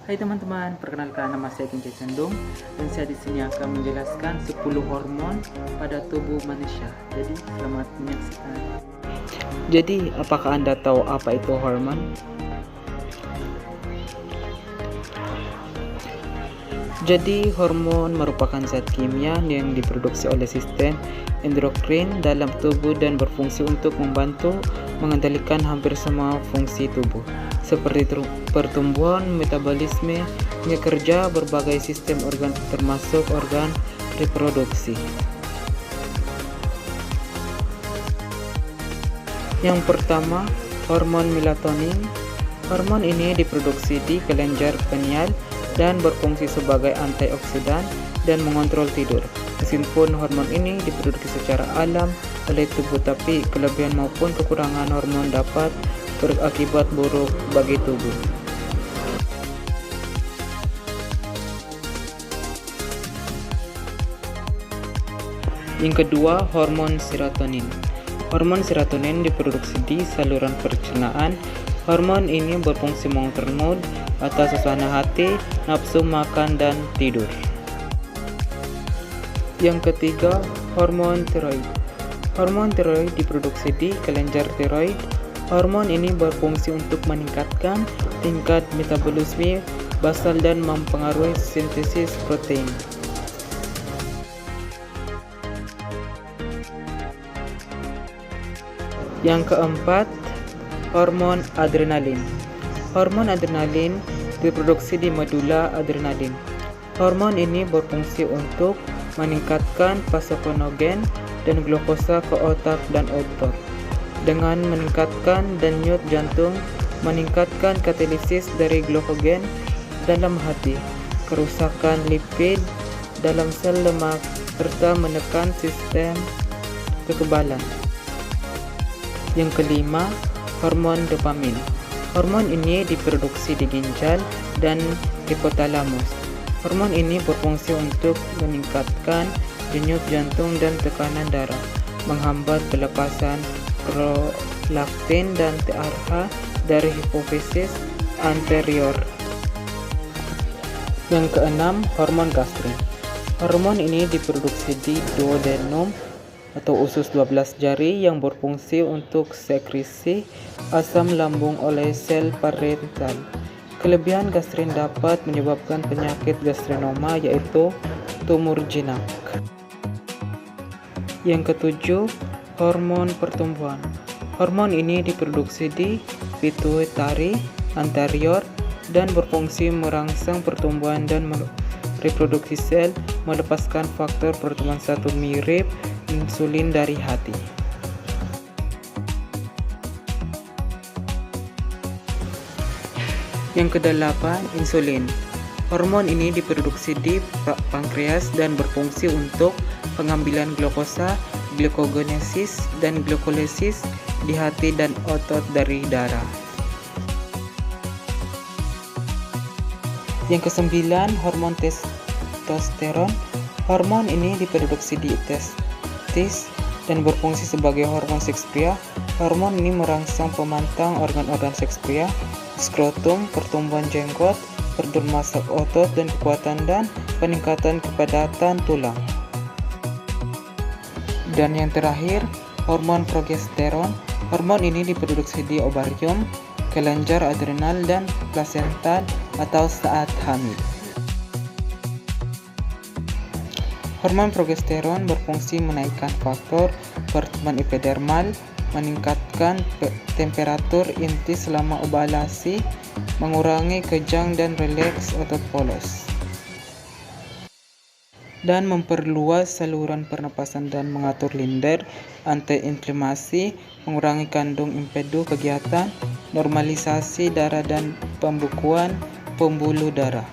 Hai teman-teman, perkenalkan nama saya Kinca Cendung dan saya di sini akan menjelaskan 10 hormon pada tubuh manusia. Jadi, selamat menyaksikan. Jadi, apakah Anda tahu apa itu hormon? Jadi, hormon merupakan zat kimia yang diproduksi oleh sistem endokrin dalam tubuh dan berfungsi untuk membantu mengendalikan hampir semua fungsi tubuh, seperti pertumbuhan, metabolisme, hingga kerja berbagai sistem organ termasuk organ reproduksi. Yang pertama, hormon melatonin. Hormon ini diproduksi di kelenjar pineal dan berfungsi sebagai antioksidan dan mengontrol tidur. Meskipun hormon ini diproduksi secara alam oleh tubuh, tapi kelebihan maupun kekurangan hormon dapat berakibat buruk bagi tubuh. Yang kedua, hormon serotonin. Hormon serotonin diproduksi di saluran pencernaan. Hormon ini berfungsi mengatur mood atau suasana hati, nafsu makan, dan tidur. Yang ketiga, hormon tiroid. Hormon tiroid diproduksi di kelenjar tiroid. Hormon ini berfungsi untuk meningkatkan tingkat metabolisme basal dan mempengaruhi sintesis protein. Yang keempat, hormon adrenalin. Hormon adrenalin diproduksi di medula adrenalin. Hormon ini berfungsi untuk meningkatkan pasifenogen dan glukosa ke otak dan otot, dengan meningkatkan denyut jantung, meningkatkan katalisis dari glukogen dalam hati, kerusakan lipid dalam sel lemak, serta menekan sistem kekebalan. Yang kelima, hormon dopamin. Hormon ini diproduksi di ginjal dan hipotalamus. Hormon ini berfungsi untuk meningkatkan denyut jantung dan tekanan darah, menghambat pelepasan prolaktin dan TRH dari hipofisis anterior. Yang keenam, hormon gastrin. Hormon ini diproduksi di duodenum atau usus 12 jari yang berfungsi untuk sekresi asam lambung oleh sel parental. Kelebihan gastrin dapat menyebabkan penyakit gastrinoma, yaitu tumor jinak. Yang ketujuh, hormon pertumbuhan. Hormon ini diproduksi di pituitari anterior dan berfungsi merangsang pertumbuhan dan reproduksi sel, melepaskan faktor pertumbuhan satu mirip insulin dari hati. Yang kedelapan, insulin. Hormon ini diproduksi di pankreas dan berfungsi untuk pengambilan glukosa, glukogenesis, dan glukolisis di hati dan otot dari darah. Yang kesembilan, hormon testosteron. Hormon ini diproduksi di testis dan berfungsi sebagai hormon seks pria. Hormon ini merangsang pemantang organ-organ seks pria, skrotum, pertumbuhan jenggot, perderma otot dan kekuatan, dan peningkatan kepadatan tulang. Dan yang terakhir, hormon progesteron. Hormon ini diproduksi di ovarium, kelenjar adrenal, dan plasental atau saat hamil. Hormon progesteron berfungsi menaikkan faktor pertumbuhan epidermal, meningkatkan temperatur inti selama ovulasi, mengurangi kejang dan rileks otot polos, dan memperluas saluran pernapasan dan mengatur linder, anti-inflamasi, mengurangi kandung impedu kegiatan, normalisasi darah dan pembekuan pembuluh darah.